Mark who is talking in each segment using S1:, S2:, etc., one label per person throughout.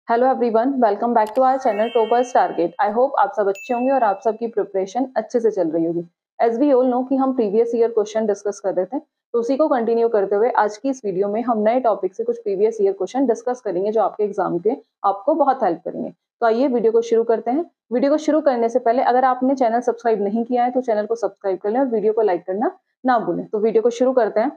S1: Hello everyone, welcome back to our channel toppers target. I hope आप सब अच्छे होंगे और आप सबकी प्रिपरेशन अच्छे से चल रही होगी। एज वी ऑल नो कि हम प्रीवियस ईयर क्वेश्चन डिस्कस कर रहे थे, तो उसी को कंटिन्यू करते हुए आज की इस वीडियो में हम नए टॉपिक से कुछ प्रीवियस ईयर क्वेश्चन डिस्कस करेंगे जो आपके एग्जाम के आपको बहुत हेल्प करेंगे। तो आइए वीडियो को शुरू करते हैं। वीडियो को शुरू करने से पहले अगर आपने चैनल सब्सक्राइब नहीं किया है तो चैनल को सब्सक्राइब कर लें और वीडियो को लाइक करना ना भूलें। तो वीडियो को शुरू करते हैं।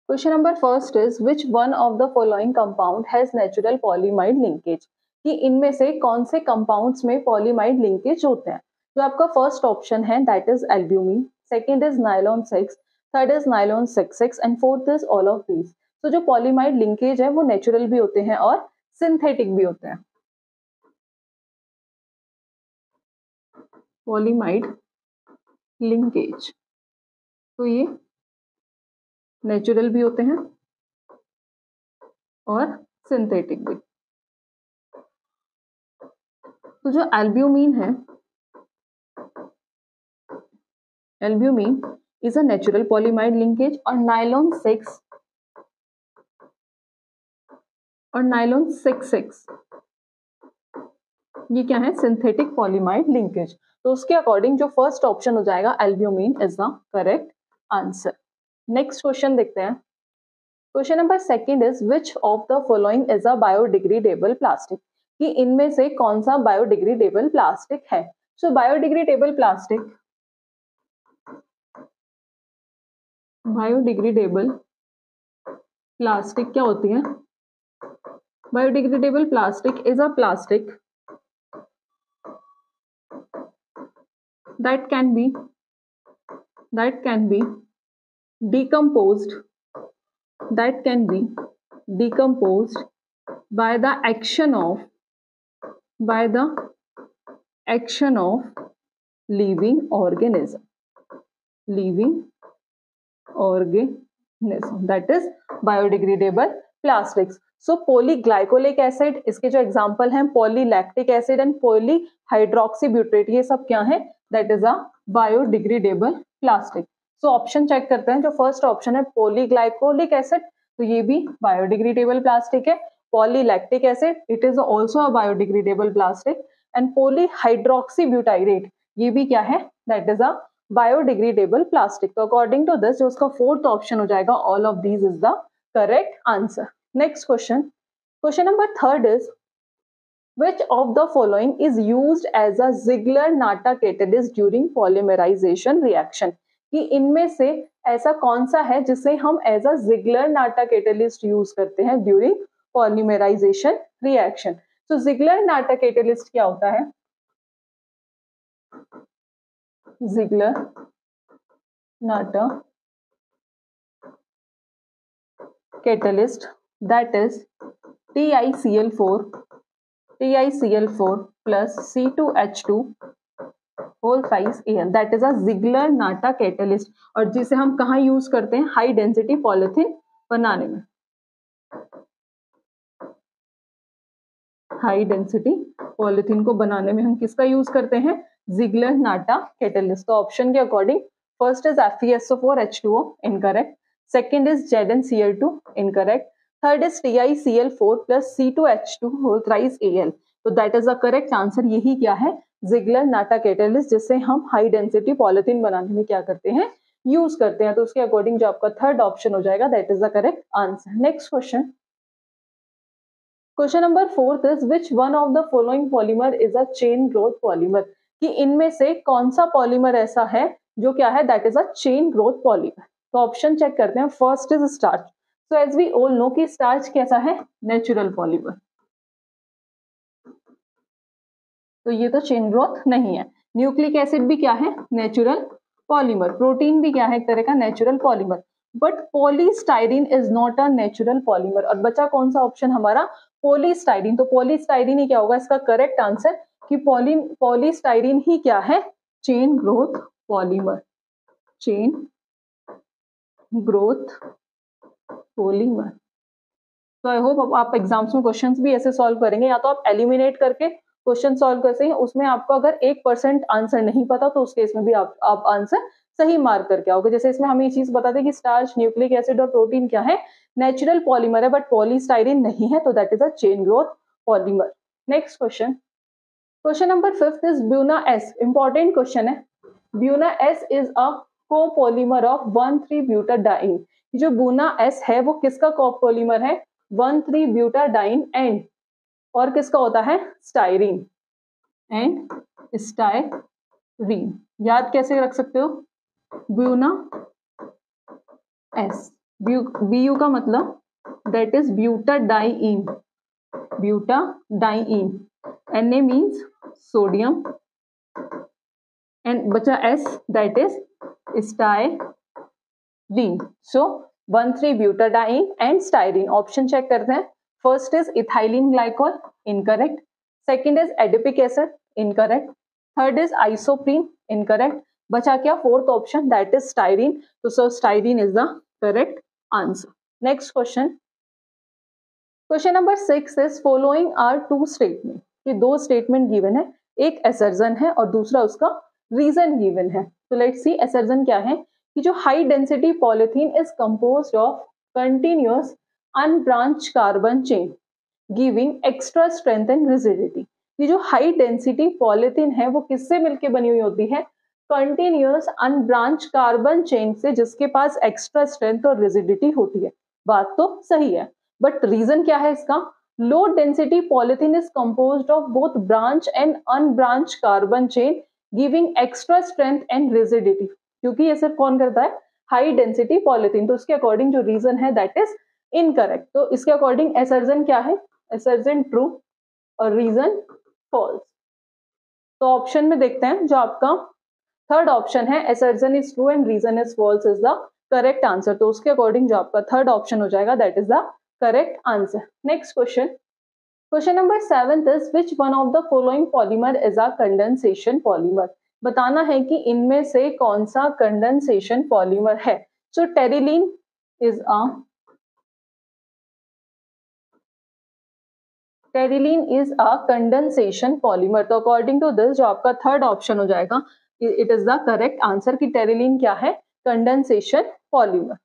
S1: Question number first is which one of the following compound has natural polyamide linkage, कि इनमें से कौन से कंपाउंड्स में पॉलीमाइड लिंकेज होते हैं। जो आपका फर्स्ट ऑप्शन है that is albumin, second is nylon 6, third is nylon 6 and fourth is all of these. तो जो पॉलीमाइड लिंकेज है वो नेचुरल भी होते हैं और सिंथेटिक भी होते हैं। पॉलीमाइड लिंकेज तो ये नेचुरल भी होते हैं और सिंथेटिक भी। तो जो एल्ब्यूमिन है, albumin is a natural polyamide linkage और नायलॉन 6 और नायलॉन 6 ये क्या है, सिंथेटिक पॉलीमाइड लिंकेज। तो उसके अकॉर्डिंग जो फर्स्ट ऑप्शन हो जाएगा albumin is the correct answer. Next question देखते हैं। Question number second is which of the following is a biodegradable plastic, कि इनमें से कौन सा बायोडिग्रेडेबल प्लास्टिक है। सो बायोडिग्रेडेबल प्लास्टिक क्या होती है? Biodegradable plastic is a plastic that can be decomposed by the action of living organism, that is biodegradable plastics. So polyglycolic acid, इसके जो एग्जांपल हैं पॉलीलैक्टिक एसिड एंड पॉलीहाइड्रोक्सीब्यूटेट, ये सब क्या है? That is a biodegradable plastic. So option check करते हैं। जो फर्स्ट ऑप्शन है पॉलीग्लाइकोलिक एसिड, तो ये भी बायोडिग्रेडेबल प्लास्टिक है। Polylactic acid, it is also a biodegradable plastic and polyhydroxybutyrate, ये भी क्या है? That is a biodegradable plastic. तो अकॉर्डिंग टू दिस जो उसका फोर्थ ऑप्शन हो जाएगा all of these is the correct answer. Next question. Question number third is which of the following is used as a Ziegler-Natta catalyst during polymerization reaction? कि इनमें से ऐसा कौन सा है जिसे हम as a Ziegler-Natta catalyst use करते हैं ड्यूरिंग पॉलीमराइजेशन रिएक्शन। तो Ziegler-Natta catalyst क्या होता है? Ziegler-Natta catalyst, that is TiCl4 plus C2H2 whole thrice Al, that is a Ziegler-Natta catalyst, और जिसे हम कहाँ यूज करते हैं? हाई डेंसिटी पॉलिथीन बनाने में। हाई डेंसिटी पॉलिथीन को बनाने में हम किसका यूज करते हैं? Ziegler-Natta catalyst। तो ऑप्शन के according first is FeSO4H2O, incorrect. Second is ZnCl2, incorrect. Third is TiCl4 plus C2H2 whole thrice Al, तो that is the correct answer. यही क्या है? Ziegler-Natta catalyst, जिससे हम हाई डेंसिटी पॉलिथीन बनाने में क्या करते हैं? यूज करते हैं। तो उसके अकॉर्डिंग जो आपका थर्ड ऑप्शन हो जाएगा that is the correct answer. Next question. Question number fourth is which one of the following polymer is a chain growth polymer, कि इनमें से कौन सा पॉलीमर ऐसा है जो क्या है? That is a chain growth polymer. तो ऑप्शन चेक करते हैं। First is starch. So as we all know कि स्टार्च कैसा है? नेचुरल पॉलीमर, तो ये तो चेन ग्रोथ नहीं है। न्यूक्लिक एसिड भी क्या है? Natural polymer. प्रोटीन भी क्या है? एक तरह का natural polymer. But polystyrene is not a natural polymer. और बचा कौन सा ऑप्शन हमारा? पॉलीस्टाइरीन। तो पॉलीस्टाइरीन ही क्या होगा इसका करेक्ट आंसर? कि पॉलीस्टाइरीन ही क्या है? Chain growth polymer, chain growth polymer. तो आई होप आप एग्जाम्स में क्वेश्चंस भी ऐसे सॉल्व करेंगे, या तो आप एलिमिनेट करके क्वेश्चन सॉल्व करते हैं, उसमें आपको अगर 1% आंसर नहीं पता तो उस केस में भी आप आंसर सही मार्क करके आओगे। जैसे इसमें हमें ये चीज बताते हैं कि स्टार्च, न्यूक्लिक एसिड और प्रोटीन क्या है, नेचुरल पॉलीमर है, बट पॉलीस्टाइरीन नहीं है, तो that is a chain growth polymer. Next question, question number 5 is Buna S, important question है। Buna S is a copolymer of 1,3-ब्यूटाडाइन। जो ब्यूना एस है वो किसका कोपॉलीमर है, 1,3-ब्यूटाडाइन एंड, और किसका होता है, स्टाइरीन एंड स्टाइरीन। याद कैसे रख सकते हो, ब्यूना एस, बीयू का मतलब that is butadiene, butadiene, Na means sodium and बचा S, that is styrene. So 1,3-ब्यूटाडाइन एंड स्टाइरीन। ऑप्शन चेक करते हैं। First is ethylene glycol, incorrect. Second is adipic acid, incorrect. Third is isoprene, incorrect. बचा क्या, fourth option, that is styrene. तो so styrene is the correct answer. Next question, question number 6 is following are two statement. ये दो statement given है, एक असर्जन है और दूसरा उसका रीजन गिवन है। तो लेट्स सी असर्जन क्या है, कि जो high density polythene is composed of continuous unbranch carbon chain giving extra strength and rigidity. ये जो हाई डेंसिटी पॉलिथीन है वो किससे मिलकर बनी हुई होती है, कंटिन्यूअस अनब्रांच कार्बन चेन से, जिसके पास एक्स्ट्रा स्ट्रेंथ और रिजिडिटी होती है। बात तो सही है, बट रीजन क्या है इसका, low density polythene is composed of both branch and unbranch carbon chain giving extra strength and rigidity. क्योंकि ये सिर्फ कौन करता है, हाई डेंसिटी पॉलिथीन, तो उसके अकॉर्डिंग जो रीजन है दैट इज इनकरेक्ट। तो इसके अकॉर्डिंग असर्जन क्या है, असर्जन ट्रू और रीजन फॉल्स। तो ऑप्शन में देखते हैं, जो आपका थर्ड ऑप्शन है assertion is true and reason is false is the correct answer. तो उसके अकॉर्डिंग जो आपका थर्ड ऑप्शन हो जाएगा that is the correct answer. Next question, question number 7 is which one of the following polymer is a condensation polymer. बताना है कि इनमें से कौन सा कंडेंसेशन पॉलीमर है। So terylene is a, terylene is a condensation polymer. तो according to this जो आपका थर्ड ऑप्शन हो जाएगा, it is the correct answer कि टेरिलीन क्या है, condensation polymer.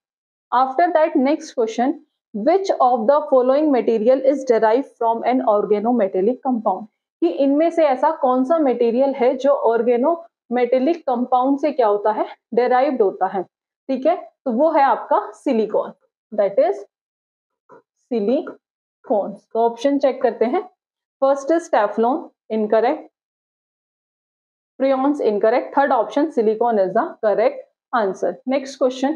S1: After that next question, which of the following material is derive from an organometallic compound. कि इनमें से ऐसा कौन सा मटेरियल है जो ऑर्गेनोमेटेलिक कंपाउंड से क्या होता है, डेराइव्ड होता है। ठीक है, तो वो है आपका सिलिकॉन, दैट इज सिलिकॉन। तो ऑप्शन चेक करते हैं। First is Teflon, incorrect. Freons, incorrect. Third option silicon is the correct answer. Next question,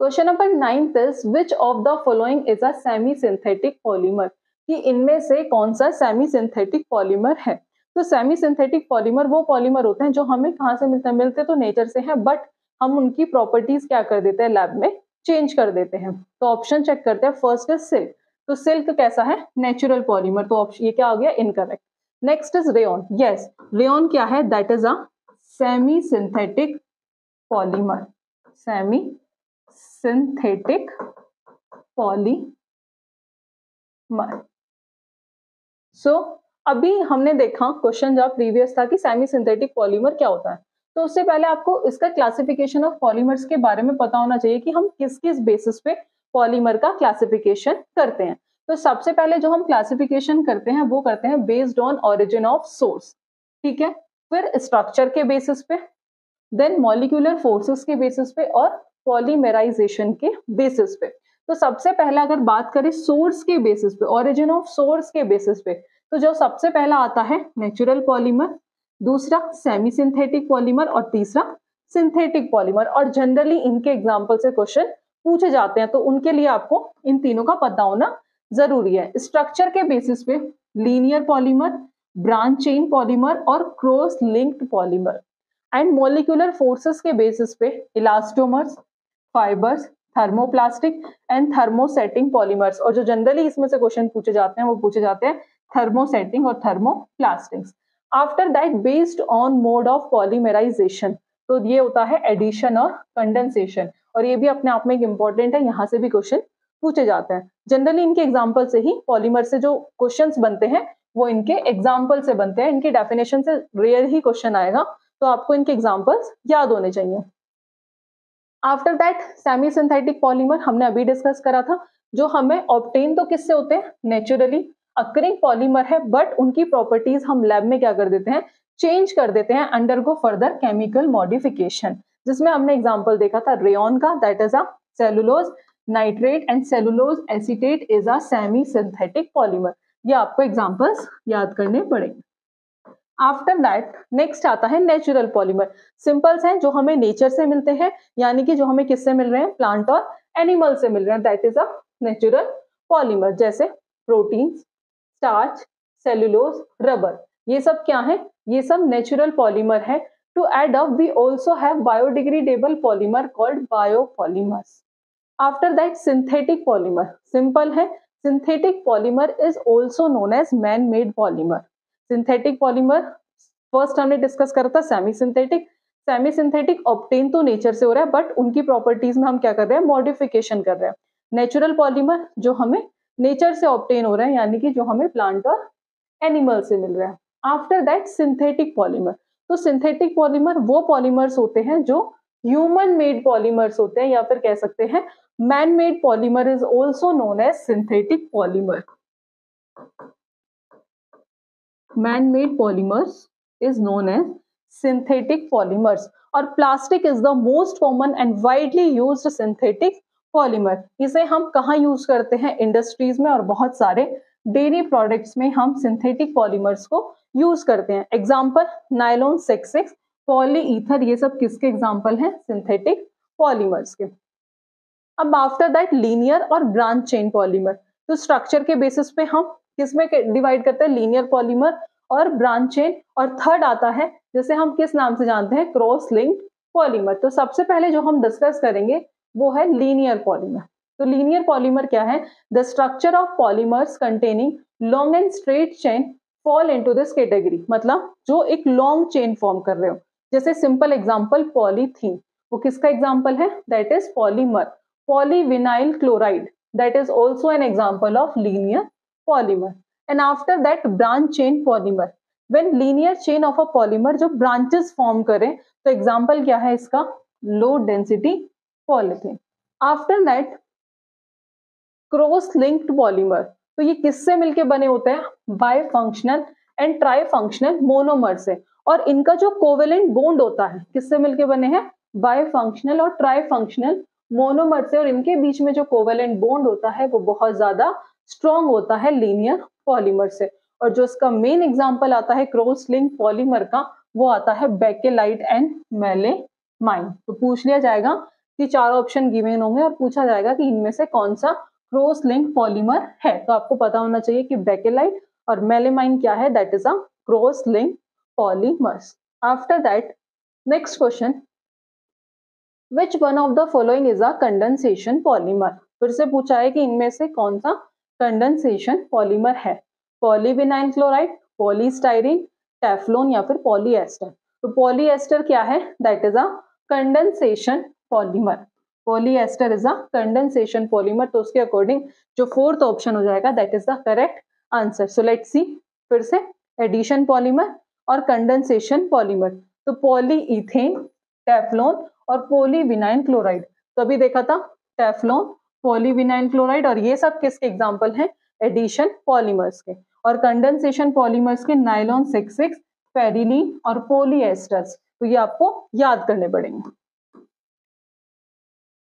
S1: question number 9 is which of the following is a semi synthetic polymer. कि इनमें से कौन सा semi synthetic polymer है। तो semi synthetic polymer वो polymer होते हैं जो हमें कहाँ से मिलते हैं, मिलते तो नेचर से हैं, बट हम उनकी प्रॉपर्टीज क्या कर देते हैं, लैब में चेंज कर देते हैं। तो ऑप्शन चेक करते हैं। फर्स्ट इज सिल्क, तो सिल्क कैसा है, नेचुरल पॉलीमर, तो ऑप्शन ये क्या आ गया, incorrect. Next is rayon, yes rayon क्या है, that is a semi synthetic polymer, semi synthetic polymer. So अभी हमने देखा क्वेश्चन जब प्रीवियस था कि सेमी सिंथेटिक पॉलीमर क्या होता है। तो उससे पहले आपको इसका क्लासिफिकेशन ऑफ पॉलीमर्स के बारे में पता होना चाहिए कि हम किस किस बेसिस पे पॉलीमर का क्लासिफिकेशन करते हैं। तो सबसे पहले जो हम क्लासिफिकेशन करते हैं वो करते हैं based on origin of source, ठीक है। फिर स्ट्रक्चर के बेसिस पे, देन मॉलिक्यूलर फोर्सेस के बेसिस पे और पॉलीमराइजेशन के बेसिस पे। तो सबसे पहला अगर बात करें सोर्स के बेसिस पे, ओरिजिन ऑफ सोर्स के बेसिस पे, तो जो सबसे पहला आता है नेचुरल पॉलीमर, दूसरा सेमी सिंथेटिक पॉलीमर और तीसरा सिंथेटिक पॉलीमर। और जनरली इनके एग्जांपल से क्वेश्चन पूछे जाते हैं, तो उनके लिए आपको इन तीनों का पता होना जरूरी है। स्ट्रक्चर के बेसिस पे linear polymer, branch chain polymer और cross linked polymer. And molecular forces के बेसिस पे elastomers, fibres, thermoplastic and thermosetting polymers. और जो जनरली इसमें से क्वेश्चन पूछे जाते हैं वो पूछे जाते हैं थर्मोसेटिंग और thermoplastics. After that based on mode of polymerization, तो ये होता है एडिशन और कंडेंसेशन, और ये भी अपने आप में एक इंपॉर्टेंट है, यहाँ से भी क्वेश्चन पूछे जाते हैं। जनरली इनके एग्जाम्पल से ही पॉलीमर से जो क्वेश्चंस बनते हैं वो इनके एग्जाम्पल से बनते हैं, इनकी डेफिनेशन से रेयर ही क्वेश्चन आएगा। तो आपको इनके एग्जांपल्स याद होने चाहिए। After that semi synthetic polymer हमने अभी डिस्कस करा था, जो हमें ऑब्टेन तो किससे होते हैं, नेचुरली अकरिंग पॉलीमर है, बट उनकी प्रॉपर्टीज हम लैब में क्या कर देते हैं, चेंज कर देते हैं, अंडरगो फर्दर केमिकल मॉडिफिकेशन, जिसमें हमने एग्जांपल देखा था रेयन का, that is a cellulose nitrate and cellulose acetate is a semi synthetic polymer. ये आपको एग्जांपल्स याद करने पड़ेंगे। आफ्टर दैट नेक्स्ट आता है नेचुरल पॉलीमर। सिंपल्स हैं जो हमें नेचर से मिलते हैं, यानी कि जो हमें किससे मिल रहे हैं, प्लांट और एनिमल से मिल रहे हैं, that is a natural polymer, जैसे प्रोटीन, स्टार्च, सेलुलोज, रबर, ये सब क्या है, ये सब नेचुरल पॉलीमर है। To add up we also have biodegradable polymer called biopolymers. After that synthetic polymer, simple है, synthetic polymer is also known as man made polymer. Synthetic polymer first हमने discuss करा था semi synthetic, semi synthetic obtain तो nature से हो रहा है, but उनकी प्रॉपर्टीज में हम क्या कर रहे हैं, मॉडिफिकेशन कर रहे हैं। नेचुरल पॉलीमर जो हमें नेचर से ऑब्टेन हो रहा है, यानी कि जो हमें प्लांट और एनिमल से मिल रहा है। आफ्टर दैट सिंथेटिक पॉलीमर, तो सिंथेटिक पॉलीमर वो पॉलीमर्स होते हैं जो ह्यूमन मेड पॉलीमर्स होते हैं, या फिर कह सकते हैं man made polymer is also known as synthetic polymer. Man made polymers is known as synthetic polymers. और plastic is the most common and widely used synthetic polymer. इसे हम कहाँ यूज करते हैं, इंडस्ट्रीज में और बहुत सारे डेयरी प्रोडक्ट्स में हम सिंथेटिक पॉलीमर्स को यूज करते हैं। एग्जाम्पल नायलॉन 66, पॉली ईथर, ये सब किसके एग्जाम्पल हैं, सिंथेटिक पॉलीमर्स के। अब आफ्टर दैट लीनियर और ब्रांच चेन पॉलीमर, तो स्ट्रक्चर के बेसिस पे हम किसमें डिवाइड करते हैं, लीनियर पॉलीमर और ब्रांच चेन। और थर्ड आता है जैसे हम किस नाम से जानते हैं, क्रॉस लिंक्ड पॉलीमर। तो सबसे पहले जो हम डिस्कस करेंगे वो है लीनियर पॉलीमर। तो लीनियर पॉलीमर क्या है, the structure of polymers containing long and straight chain fall into this category, मतलब जो एक लॉन्ग चेन फॉर्म कर रहे हो। जैसे सिंपल एग्जांपल पॉलीथीन, वो किसका एग्जांपल है, that is polymer. Polyvinyl chloride, that is also an example of linear polymer. And after that branch chain polymer, when linear chain of a polymer जो branches form करें, तो example क्या है इसका, low density polythene. After that cross linked polymer, तो ये किससे मिलके बने होते हैं, बाइफंक्शनल एंड ट्राइफंक्शनल मोनोमर से। और इनका जो कोवेलेंट बॉन्ड होता है किससे मिलके बने हैं, बाइफंक्शनल और ट्राइफंक्शनल मोनोमर से, और इनके बीच में जो कोवेलेंट बॉन्ड होता है वो बहुत ज्यादा स्ट्रॉन्ग होता है लीनियर पॉलीमर से। और जो इसका मेन एग्जांपल आता है क्रॉस लिंक पॉलीमर का, वो आता है बेकेलाइट एंड मेलेमाइन। तो पूछ लिया जाएगा कि चार ऑप्शन गिवन होंगे और पूछा जाएगा कि इनमें से कौन सा क्रॉस लिंक पॉलीमर है, तो आपको पता होना चाहिए कि बेकेलाइट और मेलेमाइन क्या है, that is a cross link polymers. After that next question, Which one of the following is a condensation polymer? फिर से पूछा है कि इनमें से कौन सा कंडेंसेशन पॉलीमर है, पॉलीविनाइल क्लोराइड, पॉलीस्टाइरीन, टेफ्लॉन या फिर पॉलीएस्टर। तो पॉलीएस्टर क्या है, that is a condensation polymer. Polyester is a condensation polymer, तो उसके अकॉर्डिंग जो फोर्थ ऑप्शन हो जाएगा that is the correct answer. So let's see फिर से, एडिशन पॉलीमर और कंडेंसेशन पॉलीमर, तो पॉलीइथेन, टेफ्लॉन और पॉलीविनाइल क्लोराइड। तो अभी देखा था टेफ्लॉन, पॉलीविनाइल क्लोराइड, और ये सब किसके एग्जांपल हैं, एडिशन पॉलीमर्स के। और कंडेंसेशन पॉलीमर्स के नायलॉन 66, पेरिलीन और पॉलीएस्टर्स। तो ये आपको याद करने पड़ेंगे,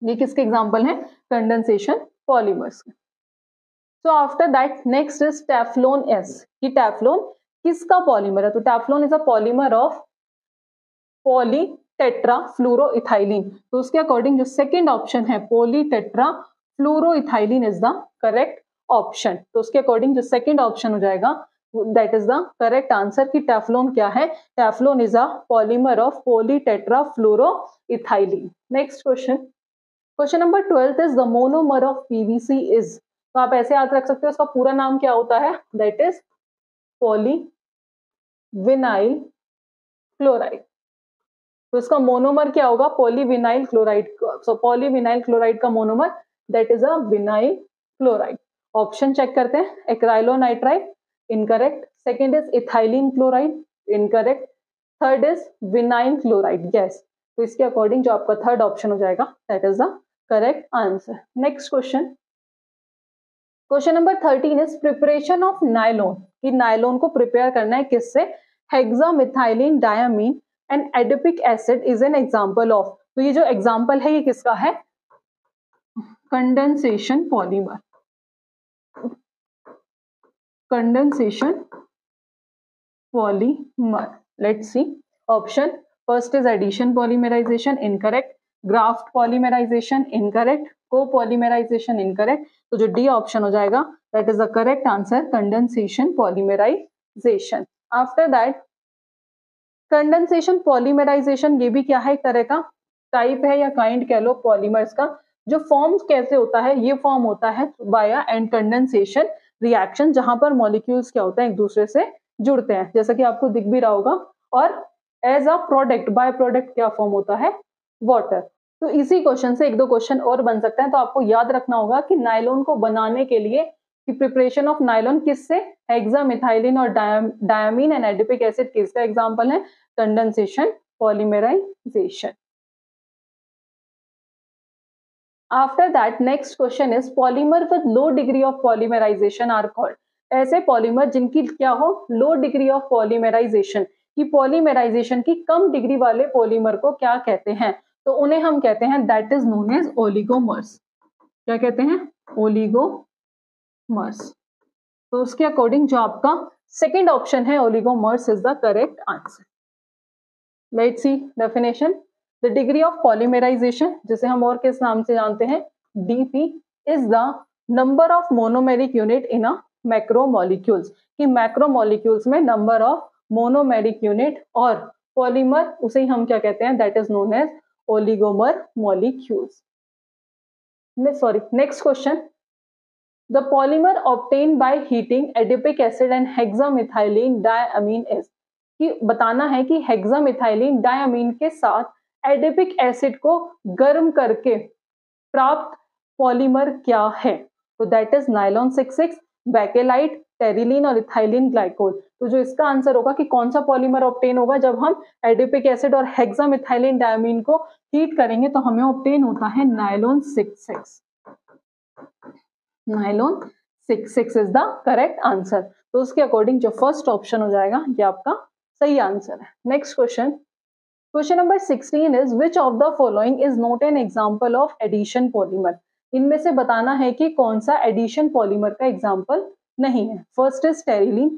S1: ये किसके एग्जांपल हैं, कंडेंसेशन पॉलीमर्स के। So after that next is Teflon is, कि टेफ्लॉन किसका पॉलीमर है, तो Teflon is a polymer of poly tetra fluoroethylene. तो उसके अकॉर्डिंग जो सेकंड ऑप्शन है poly tetra fluoroethylene is the correct option. तो उसके अकॉर्डिंग जो सेकंड ऑप्शन हो जाएगा that is the correct answer, कि टेफ्लॉन क्या है, Teflon is a polymer of poly tetra fluoroethylene. Next question, question number 12 is the monomer of PVC is. तो आप ऐसे याद रख सकते हो, उसका पूरा नाम क्या होता है, दैट इज पॉलीविनाइल क्लोराइड। तो इसका मोनोमर क्या होगा, polyvinyl chloride. So polyvinyl chloride का monomer that is a vinyl chloride. Option check करते हैं, acrylonitrile incorrect, second is ethylene chloride incorrect, third is vinyl chloride gas. तो इसके अकॉर्डिंग जो आपका थर्ड ऑप्शन हो जाएगा that is the correct answer. Next question, question number 13 is preparation of nylon, कि nylon को प्रिपेयर करना है किससे, hexamethylene diamine and adipic acid is an example of. तो ये जो एग्जांपल है ये किसका है, condensation polymer, condensation polymer. Let's see option, first is addition polymerisation incorrect, graft polymerisation incorrect, copolymerisation incorrect. तो जो डी ऑप्शन हो जाएगा that is the correct answer, condensation polymerisation. After that condensation polymerisation, ये भी क्या है, एक तरह का टाइप है या काइंड कह लो पॉलीमर्स का। जो फॉर्म कैसे होता है, ये फॉर्म होता है बाया एंड कंडेंसेशन रिएक्शन, जहां पर मॉलिक्यूल्स क्या होता है एक दूसरे से जुड़ते हैं, जैसा कि आपको दिख भी रहा होगा। और as a product, by product क्या फॉर्म होता है, वाटर। तो इसी क्वेश्चन से एक दो क्वेश्चन और बन सकते हैं। तो आपको याद रखना होगा कि नायलॉन को बनाने के लिए कि प्रिपरेशन ऑफ नायलॉन किससे, हेक्सामिथाइलिन और डायमीन एंड एडिपिक एसिड किसका एग्जांपल है, condensation polymerisation. After that next question is polymer with low degree of polymerization are called. ऐसे पॉलीमर जिनकी क्या हो, लो डिग्री ऑफ पॉलीमराइजेशन, की पॉलीमराइजेशन की कम डिग्री वाले पॉलीमर को क्या कहते हैं, तो उन्हें हम कहते हैं that is known as oligomers. क्या कहते हैं, ओलिगोमर्स। तो उसके अकॉर्डिंग जो आपका सेकेंड ऑप्शन है oligomers is the correct answer. Let's see definition, the degree of polymerization, जिसे हम और किस नाम से जानते हैं, DP, is the number of monomeric unit in a macromolecules, कि मैक्रोमोलिक्यूल्स में नंबर ऑफ मोनोमेरिक यूनिट, और पॉलीमर उसे ही हम क्या कहते हैं, that is known as oligomer molecules. Sorry, next question, the polymer obtain by heating adipic acid and hexamethylene diamine is, कि बताना है कि हेक्सामिथाइलिन डायमीन के साथ एडिपिक एसिड को गर्म करके प्राप्त पॉलीमर क्या है, तो that is nylon 66, bakelite, terylene और इथाइलिन ग्लाइकोल। तो जो इसका आंसर होगा कि कौन सा पॉलीमर ऑब्टेन होगा जब हम एडिपिक एसिड और हेक्सामिथाइलिन डायमीन को हीट करेंगे, तो हमें ऑब्टेन होता है nylon 66। Nylon 66 is the correct answer. तो उसके अकॉर्डिंग जो फर्स्ट ऑप्शन हो जाएगा ये आपका सही आंसर है। Next question, question number 16 is which of the following is not an example of addition polymer. इनमें से बताना है कि कौन सा एडिशन पॉलीमर का एग्जांपल नहीं है। First is terylene,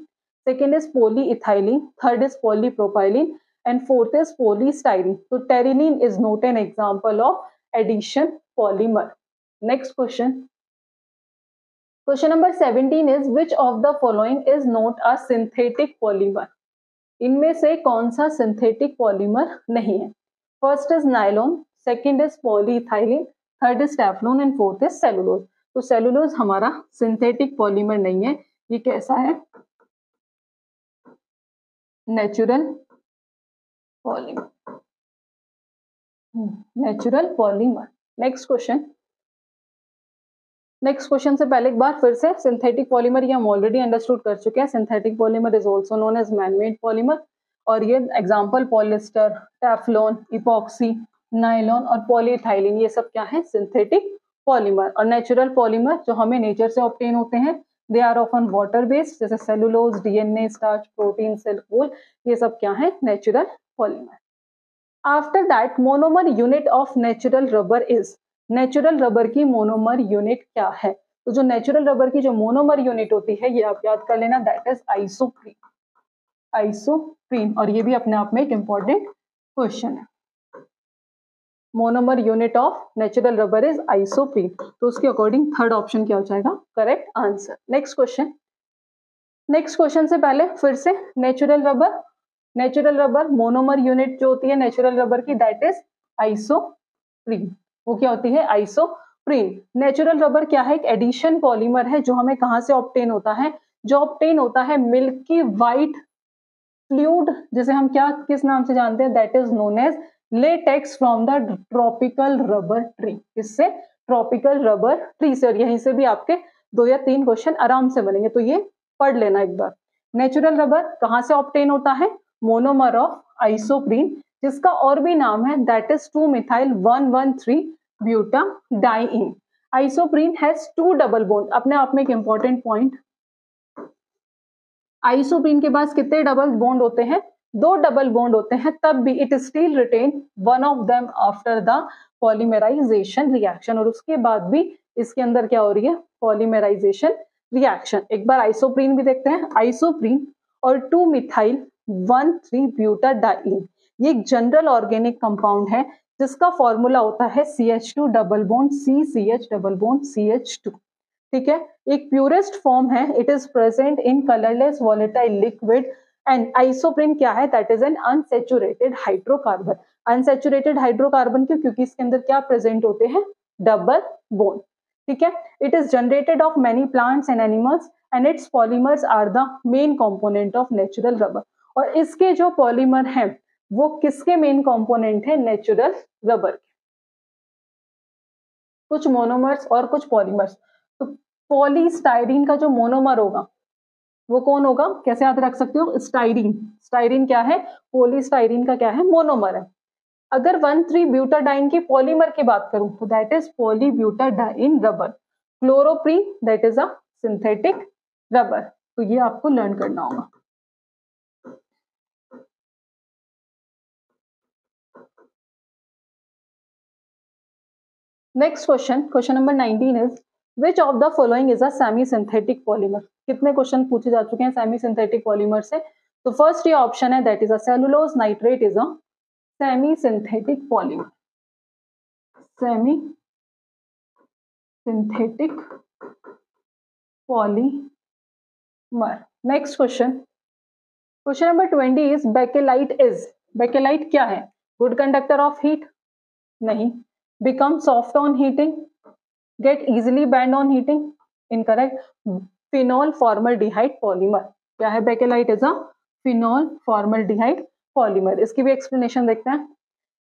S1: second is polyethylene, third is polypropylene and fourth is polystyrene. तो terylene is not an example of addition polymer. Next question, question number 17 is which of the following is not a synthetic polymer. इनमें से कौन सा synthetic polymer नहीं है। First is nylon, second is polyethylene, third is Teflon and fourth is cellulose. तो cellulose हमारा synthetic polymer नहीं है, ये कैसा है, natural polymer, natural polymer. Next question, next question से पहले एक बार फिर से सिंथेटिक पॉलीमर ये हम ऑलरेडी अंडरस्टूड कर चुके हैं। Synthetic polymer is also known as manmade polymer, और ये example polyester, Teflon, epoxy, nylon और पॉलीइथाइलिन, ये सब क्या है, सिंथेटिक पॉलीमर। और नेचुरल पॉलीमर जो हमें नेचर से ऑब्टेन होते हैं, they are often water based, जैसे cellulose, DNA, starch, protein, cell wall, ये सब क्या है, natural polymer. After that monomer unit of natural rubber is, natural rubber की मोनोमर यूनिट क्या है। तो जो नेचुरल रबर की जो मोनोमर यूनिट होती है ये आप याद कर लेना, दैट इज आइसोप्रीन, आइसोप्रीन। और ये भी अपने आप में एक इंपॉर्टेंट क्वेश्चन है। Monomer unit of natural rubber is isoprene. तो उसके अकॉर्डिंग थर्ड ऑप्शन क्या हो जाएगा, correct answer. Next question, next question से पहले फिर से natural rubber, natural rubber monomer unit जो होती है नेचुरल रबर की, दैट इज आइसोप्रीन। वो क्या होती है, आइसोप्रीन। नेचुरल रबर क्या है, एक एडिशन पॉलीमर है जो हमें कहां से ऑब्टेन होता है, जो ऑब्टेन होता है मिल्की वाइट फ्लूइड, जिसे हम क्या किस नाम से जानते हैं, that is known as latex from the tropical rubber tree. इससे ट्रॉपिकल रबर ट्री से, और यहीं से भी आपके 2 या 3 क्वेश्चन आराम से बनेंगे, तो ये पढ़ लेना एक बार। नेचुरल रबर कहां से ऑब्टेन होता है, मोनोमर ऑफ आइसोप्रीन, जिसका और भी नाम है that is 2-methyl-1,1,3-butadiene। Isoprene has 2 double bond. अपने आप में एक इंपॉर्टेंट पॉइंट, आइसोप्रीन के पास कितने डबल बॉन्ड होते हैं? 2 डबल बॉन्ड होते हैं, तब भी it still retain one of them after the polymerisation reaction, और उसके बाद भी इसके अंदर क्या हो रही है? Polymerisation reaction. एक बार आइसोप्रीन भी देखते हैं। आइसोप्रीन और 2-methyl-1,3-butadiene, ये एक जनरल ऑर्गेनिक कंपाउंड है जिसका फॉर्मूला होता है CH2 double bond CCH double bond CH2। ठीक है, एक प्यूरेस्ट फॉर्म है, it is present in colourless volatile liquid, and isoprene क्या है? That is an unsaturated hydrocarbon. Unsaturated hydrocarbon क्यों? क्योंकि इसके अंदर क्या प्रेजेंट होते हैं? Double bond. ठीक है, it is generated of many plants and animals and its polymers are the main component of natural rubber. और इसके जो पॉलीमर हैं वो किसके मेन कंपोनेंट है? नेचुरल रबर के। कुछ मोनोमर्स और कुछ पॉलीमर्स। तो पॉलीस्टाइरीन का जो मोनोमर होगा वो कौन होगा? कैसे याद रख सकते हो? स्टाइरीन। स्टाइरीन क्या है? पॉलीस्टाइरीन का क्या है? मोनोमर है। अगर 1,3-ब्यूटाडाइन के पॉलीमर की बात करूं तो that is polybutadiene rubber. Chloroprene that is a synthetic rubber. तो ये आपको लर्न करना होगा। Next question, question number 19 is which of the following is a semi synthetic polymer. कितने क्वेश्चन पूछे जा चुके हैं सेमी सिंथेटिक पॉलीमर से? तो फर्स्ट ये ऑप्शन है that is a cellulose nitrate is a semi synthetic polymer. Semi synthetic polymer. Next question, question number 20 is Bakelite is. Bakelite क्या है? Good conductor of heat? नहीं। Become soft on heating? Get easily bend on heating? Incorrect. Phenol formaldehyde polymer. क्या है? Bakelite is a phenol formaldehyde polymer. इसकी भी explanation देखते हैं।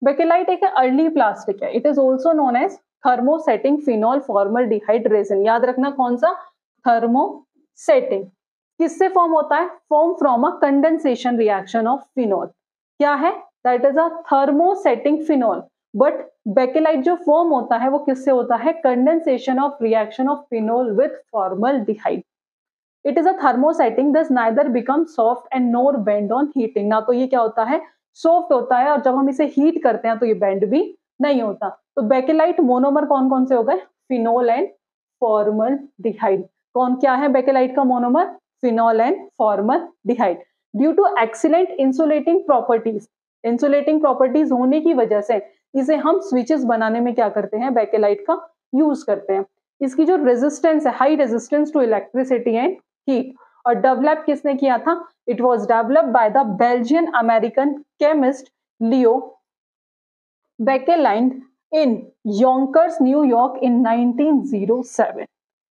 S1: Bakelite एक अर्ली प्लास्टिक है, it is also known as thermosetting phenol formaldehyde resin. याद रखना कौन सा? थर्मोसेटिंग। किससे फॉर्म होता है? Form from a condensation reaction of phenol. क्या है? That is a thermosetting phenol. But Bakelite जो फॉर्म होता है वो किससे होता है? Condensation of reaction of phenol with formaldehyde. It is a thermosetting thus neither become soft and nor bend on heating. ना तो ये क्या होता है? सॉफ्ट होता है, और जब हम इसे हीट करते हैं तो ये बेंड भी नहीं होता। तो बेकेलाइट मोनोमर कौन कौन से हो गए? Phenol and formaldehyde. कौन क्या है बेकेलाइट का monomer? Phenol and formaldehyde. Due to excellent insulating properties, insulating properties होने की वजह से इसे हम स्विचेस बनाने में क्या करते हैं? बेकेलाइट का यूज करते हैं। इसकी जो रेजिस्टेंस है, high resistance to electricity and heat. और डेवलप किसने किया था? It was developed by the Belgian American chemist Leo Bakelite in Yonkers New York in 1907।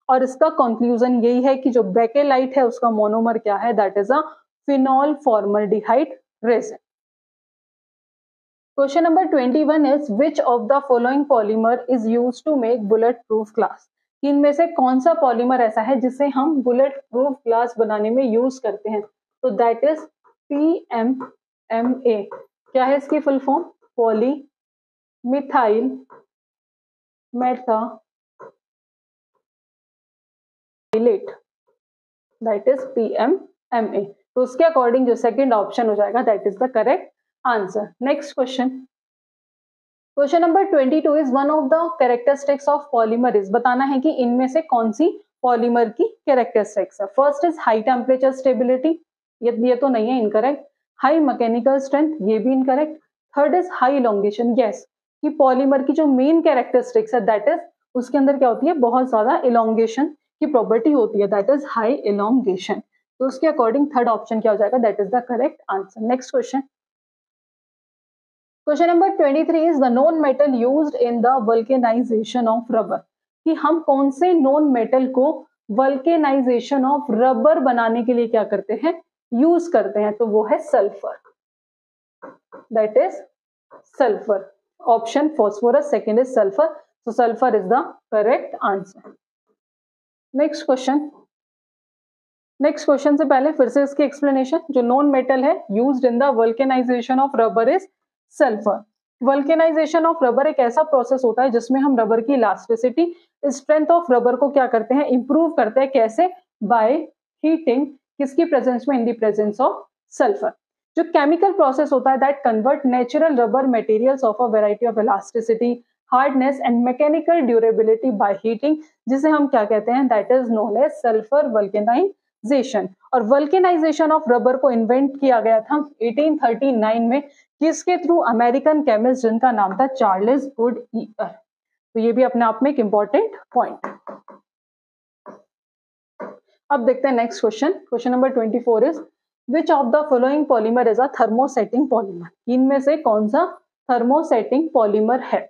S1: और इसका कंक्लूजन यही है कि जो बेकेलाइट है उसका मोनोमर क्या है? That is a phenol formaldehyde resin. Question number 21 is which of the following polymer is used to make bulletproof glass? इनमें से कौन सा पॉलीमर ऐसा है जिसे हम बुलेट प्रूफ ग्लास बनाने में यूज करते हैं? तो दैट इज PMMA। क्या है इसकी full form? Poly methyl methylate, that is PMMA। तो उसके अकॉर्डिंग जो सेकंड ऑप्शन हो जाएगा that is the correct answer. Next question, question number 22 is one of the characteristics of polymer is. बताना है कि इनमें से कौन सी पॉलीमर की कैरेक्टरिस्टिक्स है। First is high temperature stability, ये तो नहीं है, इनकरेक्ट। हाई मैकेनिकल स्ट्रेंथ, ये भी incorrect. Third is high elongation, yes, कि पॉलीमर की जो मेन कैरेक्टरिस्टिक्स है दैट इज उसके अंदर क्या होती है? बहुत ज्यादा इलोंगेशन की प्रॉपर्टी होती है, दैट इज हाई इलोंगेशन। तो उसके अकॉर्डिंग थर्ड ऑप्शन क्या हो जाएगा? That is the correct answer. Next question, question number 23 is the non metal used in the vulcanisation of rubber. कि हम कौन से नॉन मेटल को वल्केनाइजेशन ऑफ रबर बनाने के लिए क्या करते हैं? यूज करते हैं। तो वो है sulphur, that is sulphur. Option phosphorus, second is sulphur. So sulfur is the correct answer. Next question. Next question से पहले फिर से इसकी एक्सप्लेनेशन, जो नॉन मेटल है used in the vulcanisation of rubber is sulphur. Vulcanisation of rubber एक ऐसा process होता है जिसमें हम रबर की इलास्टिसिटी, स्ट्रेंथ ऑफ रबर को क्या करते हैं, इंप्रूव करते हैं। कैसे? बाय हीटिंग, किसकी प्रेजेंस में? In the presence of sulphur. जो केमिकल प्रोसेस होता है that convert natural rubber materials of a variety of elasticity, hardness and mechanical durability by heating, जिसे हम क्या कहते हैं, that is known as sulphur vulcanisation. और वल्केनाइजेशन ऑफ रबर को इन्वेंट किया गया था 1839 में, किसके थ्रू? अमेरिकन केमिस्ट जिनका नाम था चार्ल्स गुडईयर। तो ये भी अपने आप में एक इंपॉर्टेंट पॉइंट। अब देखते हैं next question. Question number 24 is which of the following polymer is a thermosetting polymer? इनमें से कौन सा थर्मोसेटिंग पॉलीमर है?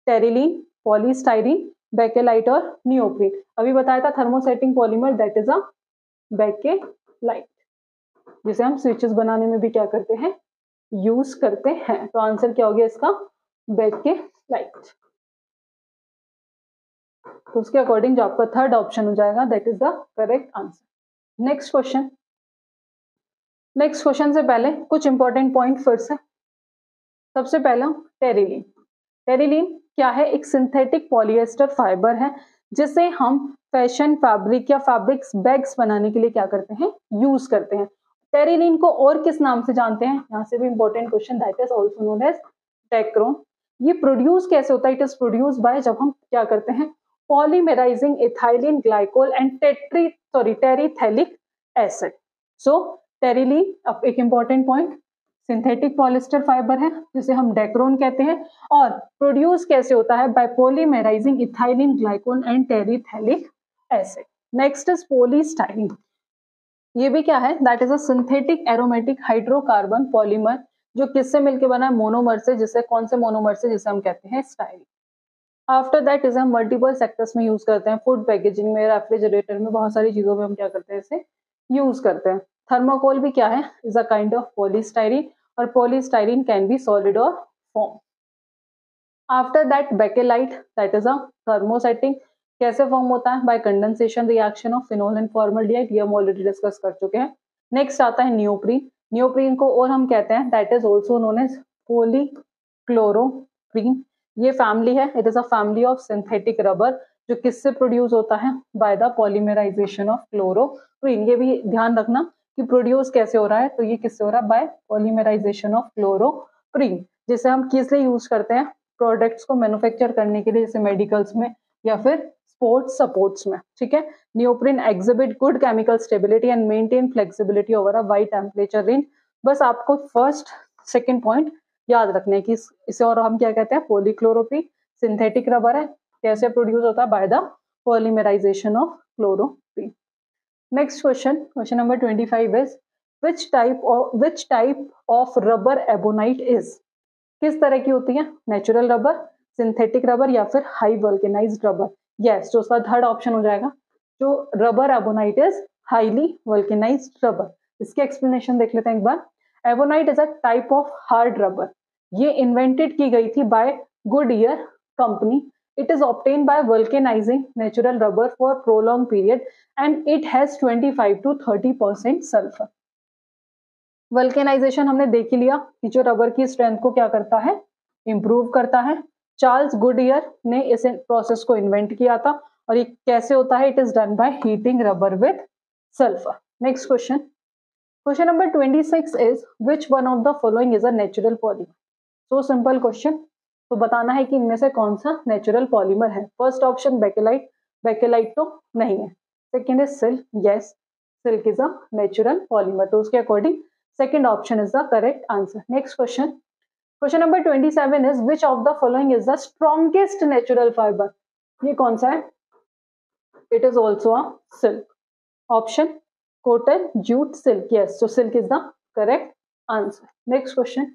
S1: टेरिलीन, पॉलीस्टाइरीन, बेकेलाइट और नियोप्रीन। अभी बताया था thermosetting polymer that is a bakelite, जिसे हम स्विचेस बनाने में भी क्या करते हैं, यूज करते हैं। तो आंसर क्या हो गया इसका? बेकेलाइट। तो उसके अकॉर्डिंग जो आपका थर्ड ऑप्शन हो जाएगा that is the correct answer. Next question. Next question से पहले कुछ इंपॉर्टेंट पॉइंट फिर से। सबसे पहला टेरिलीन। टेरिलीन क्या है? एक सिंथेटिक पॉलिएस्टर फाइबर है जिसे हम फैशन, फैब्रिक या फैब्रिक्स बैग्स बनाने के लिए क्या करते हैं, यूज करते हैं। टेरिलीन को और किस नाम से जानते हैं? यहाँ से भी important question, that is also known as Dacron. ये प्रोड्यूस कैसे होता है? इट इज प्रोड्यूस बाय, जब हम क्या करते हैं, polymerising ethylene glycol and terephthalic acid. So terylene अब एक important point, synthetic polyester fibre है जिसे हम डेक्रोन कहते हैं, और प्रोड्यूस कैसे होता है? By polymerising ethylene glycol and terephthalic acid. Next is polystyrene. ये भी क्या है? That is a synthetic aromatic hydrocarbon polymer, जो किससे मिलकर बना है? मोनोमर से। जिसे कौन से मोनोमर से? जिसे हम कहते हैं स्टाइरीन। आफ्टर दैट इसे हम मल्टीपल सेक्टर्स में यूज करते हैं, फूड पैकेजिंग में, रेफ्रिजरेटर में, बहुत सारी चीजों में हम क्या करते हैं, इसे यूज करते हैं। थर्माकोल भी क्या है? Is a kind of polystyrene, और पॉलीस्टाइरीन कैन बी सॉलिड और form. After that bakelite, that is a thermosetting. कैसे फॉर्म होता है? Bye condensation reaction of phenol and formaldehyde, ये हम ऑलरेडी डिस्कस कर चुके हैं। नेक्स्ट आता है नियोप्रीन। नियोप्रीन को और हम कहते हैं that is also known as polychloroprene. ये फैमिली है, it is a family of synthetic rubber, जो किससे प्रोड्यूस होता है? By the polymerisation of chloroprene. ये भी ध्यान रखना कि प्रोड्यूस कैसे हो रहा है, तो ये किससे हो रहा है? बाय पॉलीमराइजेशन ऑफ क्लोरोप्रीन, जिसे हम किस लिए यूज करते हैं? प्रोडक्ट्स को मैन्युफैक्चर करने के लिए, जैसे मेडिकल्स में या फिर स्पोर्ट्स सपोर्ट्स में। ठीक है। Neoprene exhibit good chemical stability and maintain flexibility over a wide temperature range. बस आपको फर्स्ट सेकंड पॉइंट याद रखने हैं कि इसे और हम क्या कहते हैं? पॉलीक्लोरोप्रीन। सिंथेटिक रबर है, कैसे प्रोड्यूस होता है? By the polymerisation of chloroprene. Next question, question number 25 is which type of rubber ebonite is? किस तरह की होती है? नेचुरल रबर, सिंथेटिक रबर या फिर हाई वल्केनाइज्ड रबर? यस, जो उसका थर्ड ऑप्शन हो जाएगा, जो rubber ebonite is highly vulcanised rubber. इसके एक्सप्लेनेशन देख लेते हैं एक बार। Ebonite is a type of hard rubber. ये इन्वेंटेड की गई थी by Goodyear company. It is obtained by vulcanizing natural rubber for prolonged period and it has 25 to 30% sulfur. Vulcanisation हमने देख ही लिया कि जो रबर की स्ट्रेंथ को क्या करता है? इंप्रूव करता है। चार्ल्स गुडईयर ने इस प्रोसेस को इन्वेंट किया था, और ये कैसे होता है? It is done by heating rubber with sulphur. Next question, question number 26 is which one of the following is a natural polymer? So simple question, तो बताना है कि इनमें से कौन सा नेचुरल पॉलीमर है। फर्स्ट ऑप्शन बेकेलाइट, बेकेलाइट तो नहीं है। Second is silk, yes silk is a natural polymer, तो उसके according second option is the correct answer. Next question, question number 27 is which of the following is the strongest natural fibre? ये कौन सा है? It is also a silk. Option cotton, jute, silk, yes, so silk is the correct answer. Next question,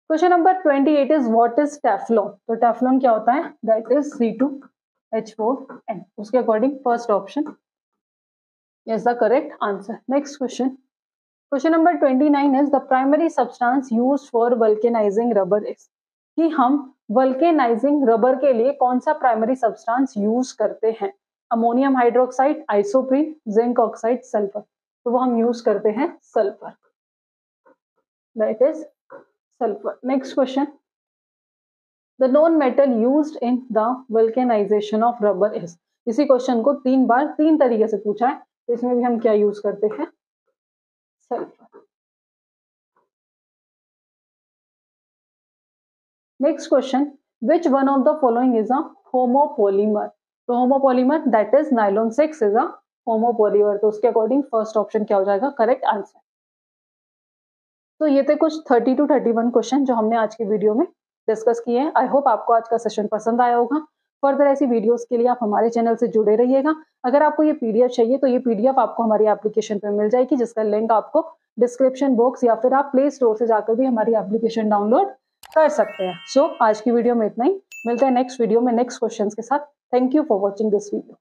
S1: question number 28 is what is Teflon? तो Teflon क्या होता है? That इज C2H4N। उसके according first option is the correct answer. Next question, question number 29 is the primary substance used for vulcanising rubber is? कि हम vulcanising rubber के लिए कौन सा प्राइमरी सब्सटेंस यूज करते हैं? Ammonium hydroxide, isoprene, zinc oxide, sulphur. तो वो हम यूज करते हैं sulphur, that is sulphur. Next question, the non metal used in the vulcanisation of rubber is. इसी क्वेश्चन को 3 बार 3 तरीके से पूछा है, तो इसमें भी हम क्या यूज करते हैं, sulphur. Next question, which one of the following is a homopolymer. तो homopolymer that is nylon 6 is a homopolymer. तो उसके अकॉर्डिंग फर्स्ट ऑप्शन क्या हो जाएगा, करेक्ट आंसर। तो ये थे कुछ 30 to 31 क्वेश्चन जो हमने आज की वीडियो में डिस्कस किए हैं। आई होप आपको आज का सेशन पसंद आया होगा। फर्दर ऐसी वीडियोस के लिए आप हमारे चैनल से जुड़े रहिएगा। अगर आपको ये पीडीएफ चाहिए तो ये पीडीएफ आपको हमारी एप्लीकेशन पे मिल जाएगी, जिसका लिंक आपको डिस्क्रिप्शन बॉक्स या फिर आप प्ले स्टोर से जाकर भी हमारी एप्लीकेशन डाउनलोड कर सकते हैं। सो आज की वीडियो में इतना ही, मिलते हैं नेक्स्ट वीडियो में नेक्स्ट क्वेश्चन के साथ। Thank you for watching this video.